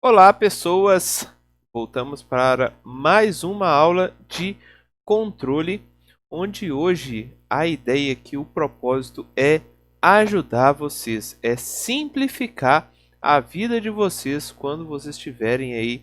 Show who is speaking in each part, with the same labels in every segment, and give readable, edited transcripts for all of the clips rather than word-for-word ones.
Speaker 1: Olá, pessoas! Voltamos para mais uma aula de controle, onde hoje a ideia aqui, o propósito é ajudar vocês, é simplificar a vida de vocês quando vocês estiverem aí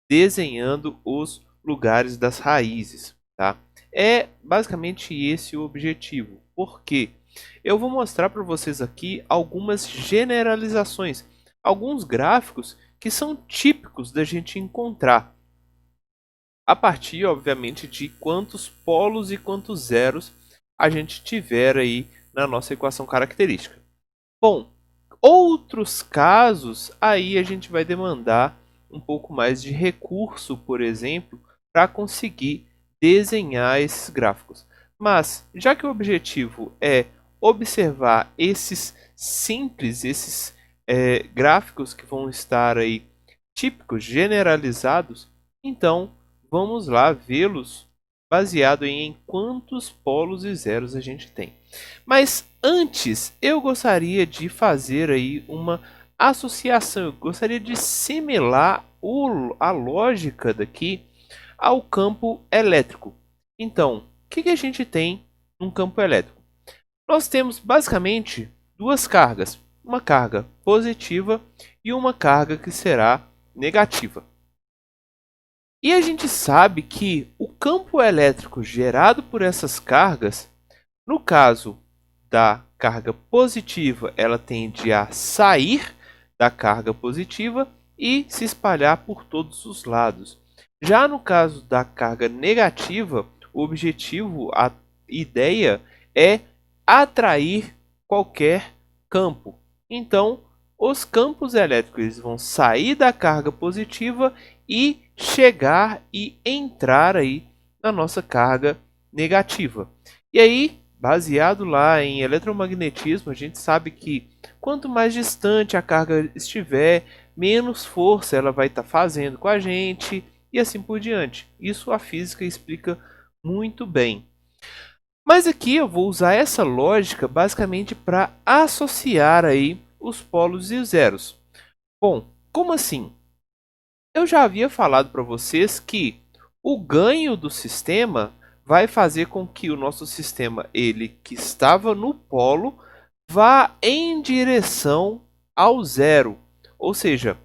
Speaker 1: desenhando os lugares das raízes, tá? É basicamente esse o objetivo. Por quê? Eu vou mostrar para vocês aqui algumas generalizações, alguns gráficos que são típicos da gente encontrar, a partir, obviamente, de quantos polos e quantos zeros a gente tiver aí na nossa equação característica. Bom, outros casos, aí a gente vai demandar um pouco mais de recurso, por exemplo, para conseguir desenhar esses gráficos. Mas, já que o objetivo é observar esses simples, esses gráficos que vão estar aí típicos, generalizados, então vamos lá vê-los baseado em quantos polos e zeros a gente tem. Mas antes, eu gostaria de fazer aí uma associação, eu gostaria de simular a lógica daqui ao campo elétrico. Então, o que a gente tem num campo elétrico? Nós temos basicamente duas cargas, uma carga positiva e uma carga que será negativa. E a gente sabe que o campo elétrico gerado por essas cargas, no caso da carga positiva, ela tende a sair da carga positiva e se espalhar por todos os lados. Já no caso da carga negativa, o objetivo, a ideia é atrair qualquer campo. Então, os campos elétricos eles vão sair da carga positiva e chegar e entrar aí na nossa carga negativa. E aí, baseado lá em eletromagnetismo, a gente sabe que quanto mais distante a carga estiver, menos força ela vai estar fazendo com a gente e assim por diante. Isso a física explica muito bem. Mas aqui eu vou usar essa lógica basicamente para associar aí os polos e os zeros. Bom, como assim? Eu já havia falado para vocês que o ganho do sistema vai fazer com que o nosso sistema, ele que estava no polo, vá em direção ao zero. Ou seja,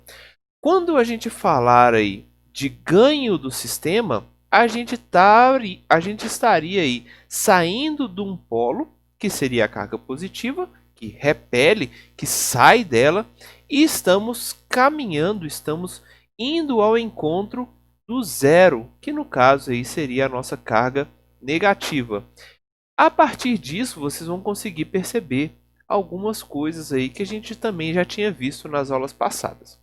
Speaker 1: quando a gente falar aí de ganho do sistema, a gente estaria aí saindo de um polo, que seria a carga positiva, que repele, que sai dela, e estamos caminhando, estamos indo ao encontro do zero, que no caso aí seria a nossa carga negativa. A partir disso, vocês vão conseguir perceber algumas coisas aí que a gente também já tinha visto nas aulas passadas.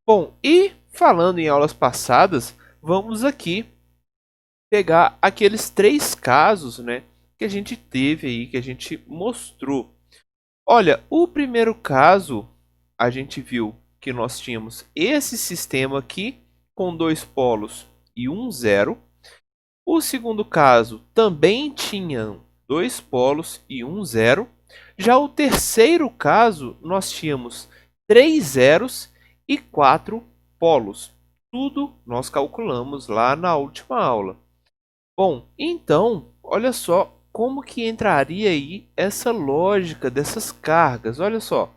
Speaker 1: Bom, e falando em aulas passadas, vamos aqui pegar aqueles três casos, né, que a gente teve aí, que a gente mostrou. Olha, o primeiro caso, a gente viu que nós tínhamos esse sistema aqui com dois polos e um zero. O segundo caso também tinha dois polos e um zero. Já o terceiro caso, nós tínhamos três zeros e quatro polos. Tudo nós calculamos lá na última aula. Bom, então, olha só como que entraria aí essa lógica dessas cargas. Olha só,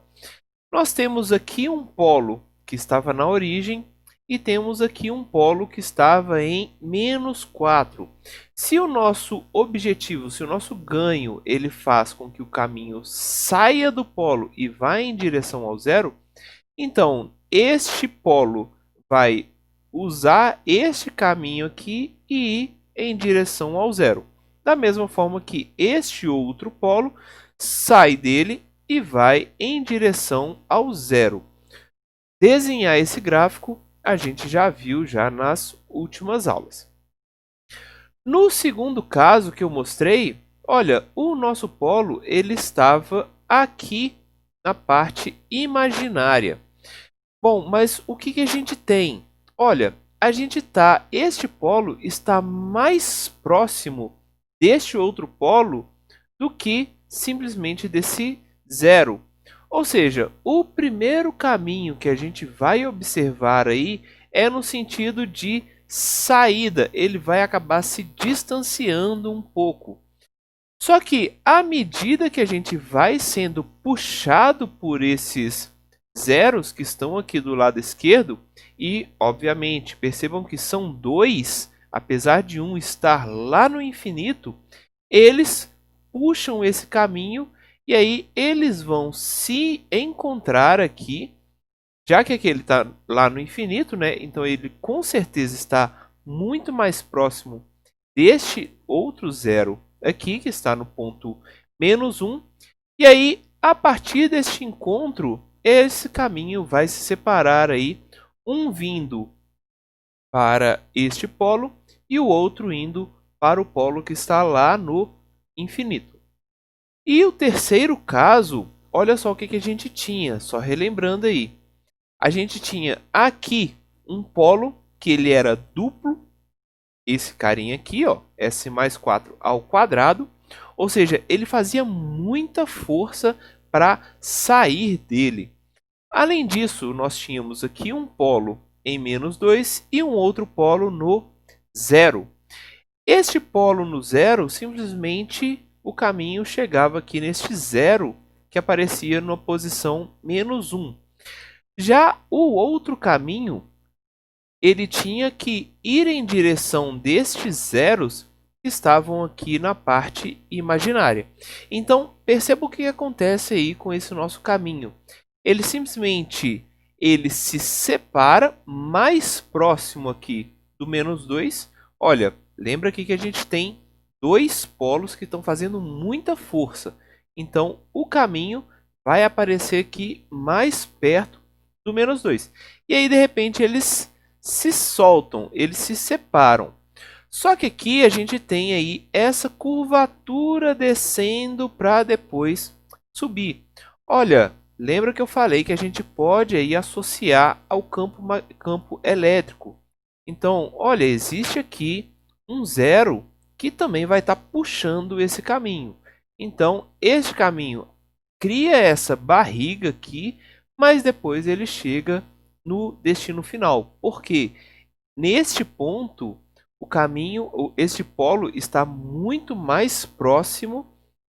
Speaker 1: nós temos aqui um polo que estava na origem e temos aqui um polo que estava em menos 4. Se o nosso objetivo, se o nosso ganho, ele faz com que o caminho saia do polo e vá em direção ao zero, então este polo vai usar este caminho aqui e ir em direção ao zero. Da mesma forma que este outro polo sai dele e vai em direção ao zero. Desenhar esse gráfico a gente já viu já nas últimas aulas. No segundo caso que eu mostrei, olha, o nosso polo ele estava aqui na parte imaginária. Bom, mas o que a gente tem? Olha, este polo está mais próximo deste outro polo do que simplesmente desse zero. Ou seja, o primeiro caminho que a gente vai observar aí é no sentido de saída. Ele vai acabar se distanciando um pouco. Só que à medida que a gente vai sendo puxado por esses zeros que estão aqui do lado esquerdo, e obviamente percebam que são dois, apesar de um estar lá no infinito, eles puxam esse caminho e aí eles vão se encontrar aqui, já que aquele está lá no infinito, né? Então ele com certeza está muito mais próximo deste outro zero aqui, que está no ponto -1. E aí, a partir deste encontro, esse caminho vai se separar aí, um vindo para este polo e o outro indo para o polo que está lá no infinito. E o terceiro caso, olha só o que a gente tinha, só relembrando aí. A gente tinha aqui um polo que ele era duplo, esse carinha aqui, ó, S mais 4 ao quadrado, ou seja, ele fazia muita força para sair dele. Além disso, nós tínhamos aqui um polo em -2 e um outro polo no zero. Este polo no zero, simplesmente o caminho chegava aqui neste zero que aparecia na posição -1. Já o outro caminho, ele tinha que ir em direção destes zeros que estavam aqui na parte imaginária. Então, perceba o que acontece aí com esse nosso caminho. Ele simplesmente se separa mais próximo aqui do -2. Olha, lembra aqui que a gente tem dois polos que estão fazendo muita força. Então, o caminho vai aparecer aqui mais perto do -2. E aí, de repente, eles se soltam, eles se separam. Só que aqui a gente tem aí essa curvatura descendo para depois subir. Olha, lembra que eu falei que a gente pode aí associar ao campo elétrico. Então, olha, existe aqui um zero que também vai estar puxando esse caminho. Então, este caminho cria essa barriga aqui, mas depois ele chega no destino final. Porque neste ponto, o caminho, este polo está muito mais próximo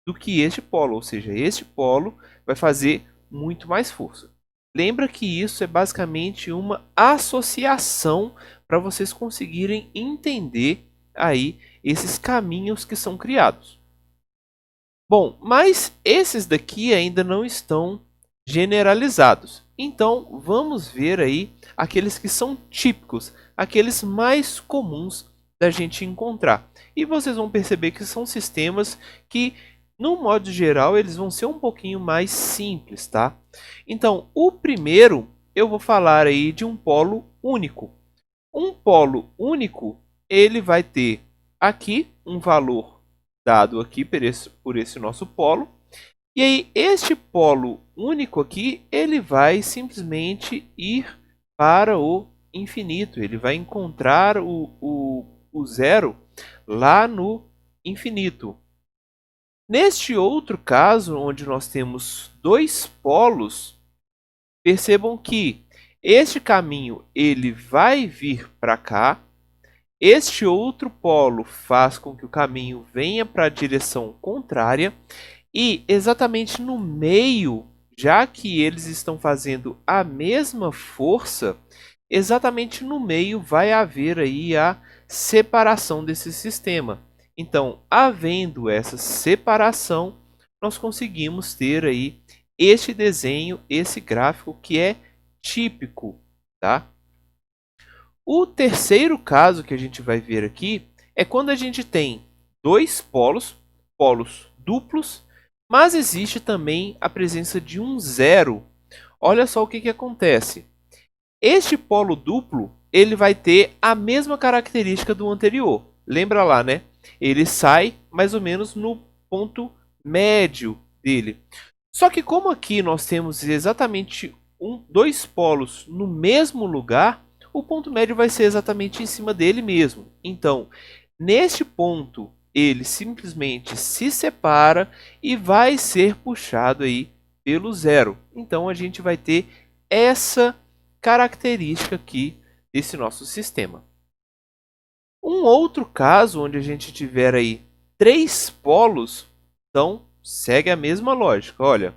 Speaker 1: do que este polo, ou seja, este polo vai fazer muito mais força. Lembra que isso é basicamente uma associação para vocês conseguirem entender aí esses caminhos que são criados. Bom, mas esses daqui ainda não estão generalizados. Então, vamos ver aí aqueles que são típicos, aqueles mais comuns da gente encontrar. E vocês vão perceber que são sistemas que, no modo geral, eles vão ser um pouquinho mais simples, tá? Então, o primeiro, eu vou falar aí de um polo único. Um polo único, ele vai ter aqui um valor dado aqui por esse nosso polo. E aí, este polo único aqui, ele vai simplesmente ir para o infinito. Ele vai encontrar o zero lá no infinito. Neste outro caso, onde nós temos dois polos, percebam que este caminho ele vai vir para cá. Este outro polo faz com que o caminho venha para a direção contrária. E exatamente no meio, já que eles estão fazendo a mesma força, exatamente no meio vai haver aí a separação desse sistema. Então, havendo essa separação, nós conseguimos ter aí este desenho, esse gráfico que é típico, tá? O terceiro caso que a gente vai ver aqui é quando a gente tem dois polos duplos, mas existe também a presença de um zero. Olha só o que acontece. Este polo duplo ele vai ter a mesma característica do anterior. Lembra lá, né? Ele sai mais ou menos no ponto médio dele. Só que como aqui nós temos exatamente dois polos no mesmo lugar, o ponto médio vai ser exatamente em cima dele mesmo. Então, neste ponto, ele simplesmente se separa e vai ser puxado aí pelo zero. Então, a gente vai ter essa característica aqui desse nosso sistema. Um outro caso onde a gente tiver aí 3 polos, então segue a mesma lógica. Olha,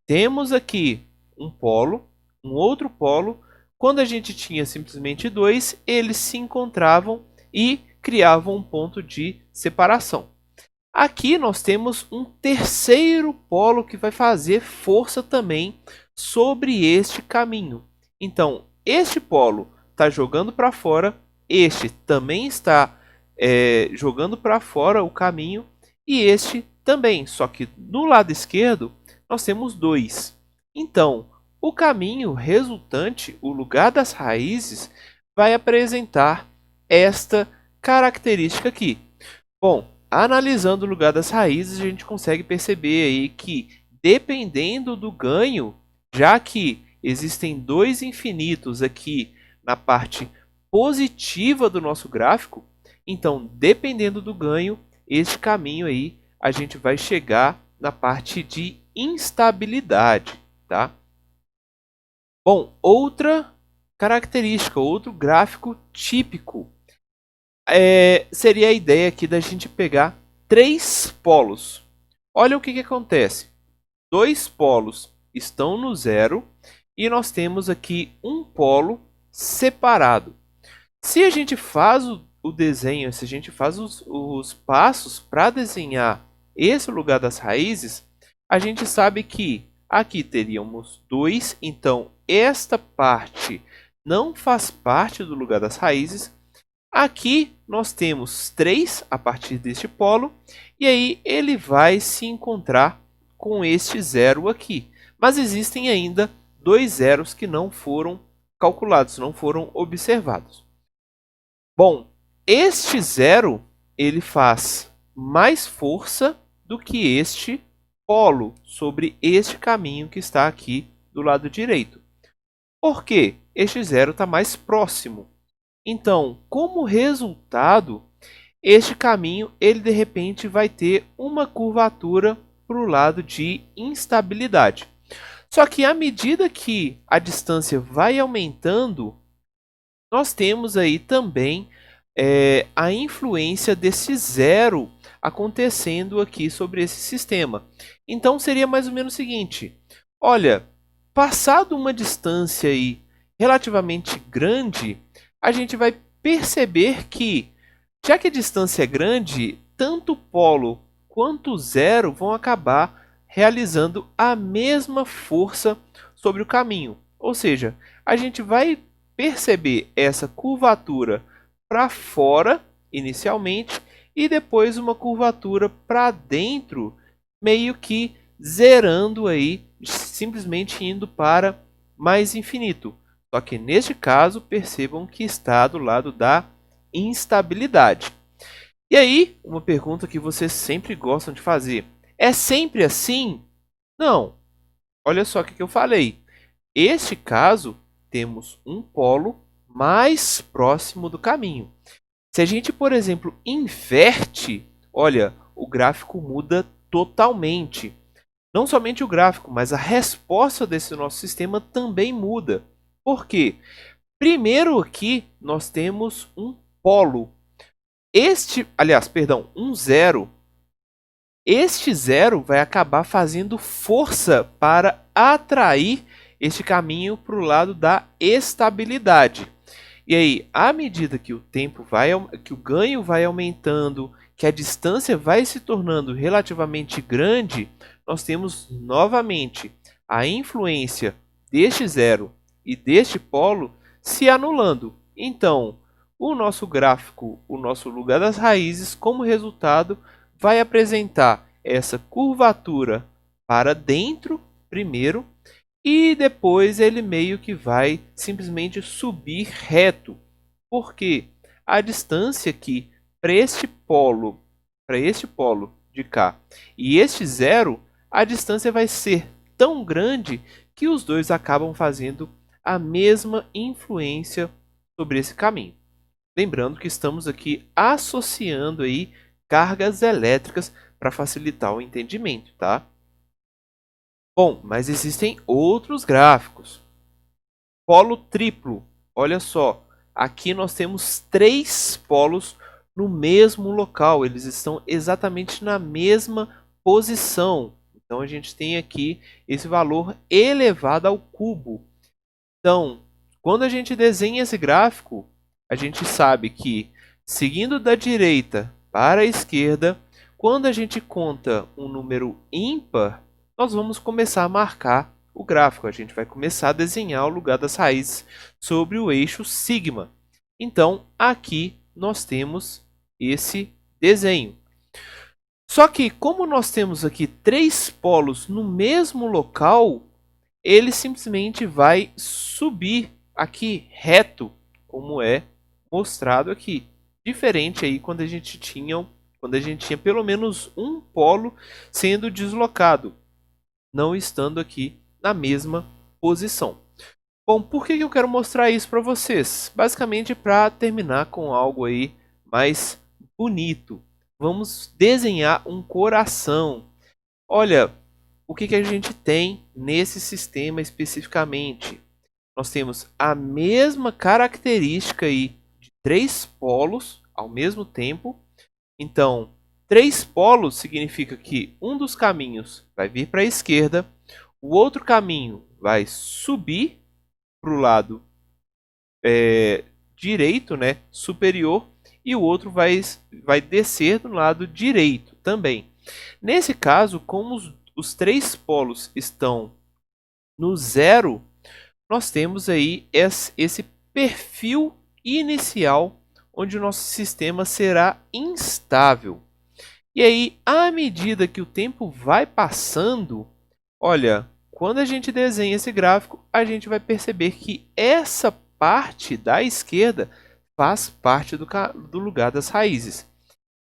Speaker 1: temos aqui um polo, um outro polo. Quando a gente tinha simplesmente 2, eles se encontravam e criavam um ponto de separação. Aqui nós temos um terceiro polo que vai fazer força também sobre este caminho. Então, este polo está jogando para fora, este também está jogando para fora o caminho e este também. Só que no lado esquerdo nós temos 2. Então, o caminho resultante, o lugar das raízes, vai apresentar esta característica aqui. Bom, analisando o lugar das raízes, a gente consegue perceber aí que, dependendo do ganho, já que existem 2 infinitos aqui na parte positiva do nosso gráfico, então, dependendo do ganho, este caminho aí a gente vai chegar na parte de instabilidade, tá? Bom, outra característica, outro gráfico típico seria a ideia aqui da gente pegar 3 polos. Olha o que acontece. 2 polos estão no zero e nós temos aqui um polo separado. Se a gente faz o desenho, se a gente faz os passos para desenhar esse lugar das raízes, a gente sabe que aqui teríamos 2, então esta parte não faz parte do lugar das raízes. Aqui nós temos 3 a partir deste polo, e aí ele vai se encontrar com este zero aqui. Mas existem ainda 2 zeros que não foram calculados, não foram observados. Bom, este zero ele faz mais força do que este polo sobre este caminho que está aqui do lado direito. Por quê? Este zero está mais próximo. Então, como resultado, este caminho ele de repente vai ter uma curvatura para o lado de instabilidade. Só que à medida que a distância vai aumentando, nós temos aí também a influência desse zero acontecendo aqui sobre esse sistema. Então seria mais ou menos o seguinte: olha, passado uma distância aí relativamente grande, a gente vai perceber que, já que a distância é grande, tanto o polo quanto o zero vão acabar realizando a mesma força sobre o caminho. Ou seja, a gente vai perceber essa curvatura para fora inicialmente e depois uma curvatura para dentro, meio que zerando aí, simplesmente indo para mais infinito. Só que neste caso, percebam que está do lado da instabilidade. E aí, uma pergunta que vocês sempre gostam de fazer: é sempre assim? Não. Olha só o que eu falei. Este caso, temos um polo mais próximo do caminho. Se a gente, por exemplo, inverte, olha, o gráfico muda totalmente. Não somente o gráfico, mas a resposta desse nosso sistema também muda. Por quê? Primeiro aqui nós temos um polo. Um zero. Este zero vai acabar fazendo força para atrair este caminho para o lado da estabilidade. E aí, à medida que que o ganho vai aumentando, que a distância vai se tornando relativamente grande, nós temos novamente a influência deste zero e deste polo se anulando. Então, o nosso gráfico, o nosso lugar das raízes, como resultado, vai apresentar essa curvatura para dentro primeiro e depois ele meio que vai simplesmente subir reto. Porque a distância aqui para este polo de cá e este zero, a distância vai ser tão grande que os dois acabam fazendo a mesma influência sobre esse caminho. Lembrando que estamos aqui associando aí cargas elétricas para facilitar o entendimento, tá? Bom, mas existem outros gráficos. Polo triplo. Olha só, aqui nós temos 3 polos no mesmo local. Eles estão exatamente na mesma posição. Então a gente tem aqui esse valor elevado ao cubo. Então, quando a gente desenha esse gráfico, a gente sabe que, seguindo da direita para a esquerda, quando a gente conta um número ímpar, nós vamos começar a marcar o gráfico. A gente vai começar a desenhar o lugar das raízes sobre o eixo sigma. Então, aqui nós temos esse desenho. Só que, como nós temos aqui 3 polos no mesmo local, ele simplesmente vai subir aqui reto, como é mostrado aqui. Diferente aí quando a gente tinha pelo menos um polo sendo deslocado, não estando aqui na mesma posição. Bom, por que eu quero mostrar isso para vocês? Basicamente para terminar com algo aí mais bonito. Vamos desenhar um coração. Olha, o que a gente tem nesse sistema especificamente? Nós temos a mesma característica aí de 3 polos ao mesmo tempo. Então, 3 polos significa que um dos caminhos vai vir para a esquerda, o outro caminho vai subir para o lado direito, né, superior, e o outro vai descer do lado direito também. Nesse caso, como os 3 polos estão no zero, nós temos aí esse perfil inicial onde o nosso sistema será instável. E aí, à medida que o tempo vai passando, olha, quando a gente desenha esse gráfico, a gente vai perceber que essa parte da esquerda faz parte do lugar das raízes.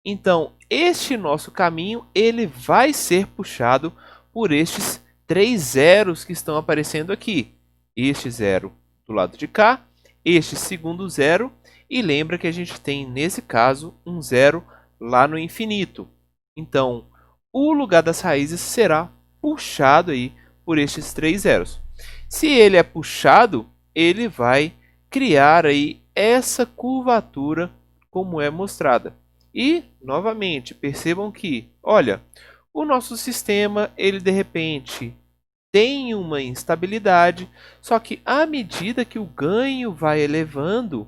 Speaker 1: Então, este nosso caminho ele vai ser puxado por estes 3 zeros que estão aparecendo aqui. Este zero do lado de cá, este segundo zero, e lembra que a gente tem, nesse caso, um zero lá no infinito. Então, o lugar das raízes será puxado aí por estes 3 zeros. Se ele é puxado, ele vai criar aí essa curvatura como é mostrada. E, novamente, percebam que, olha, o nosso sistema, ele de repente tem uma instabilidade, só que à medida que o ganho vai elevando,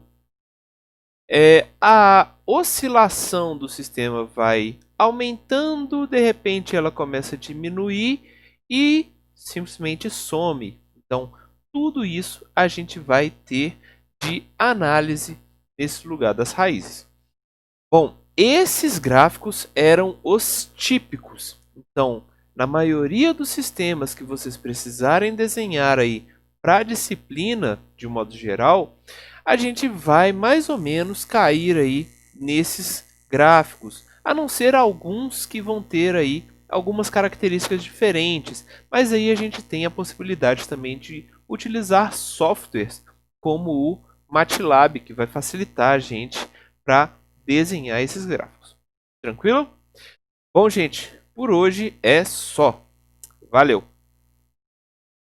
Speaker 1: a oscilação do sistema vai aumentando, de repente ela começa a diminuir e simplesmente some. Então, tudo isso a gente vai ter de análise nesse lugar das raízes. Bom, esses gráficos eram os típicos. Então, na maioria dos sistemas que vocês precisarem desenhar aí para a disciplina, de um modo geral, a gente vai mais ou menos cair aí nesses gráficos, a não ser alguns que vão ter aí algumas características diferentes, mas aí a gente tem a possibilidade também de utilizar softwares como o MATLAB, que vai facilitar a gente para desenhar esses gráficos. Tranquilo? Bom, gente, por hoje é só. Valeu!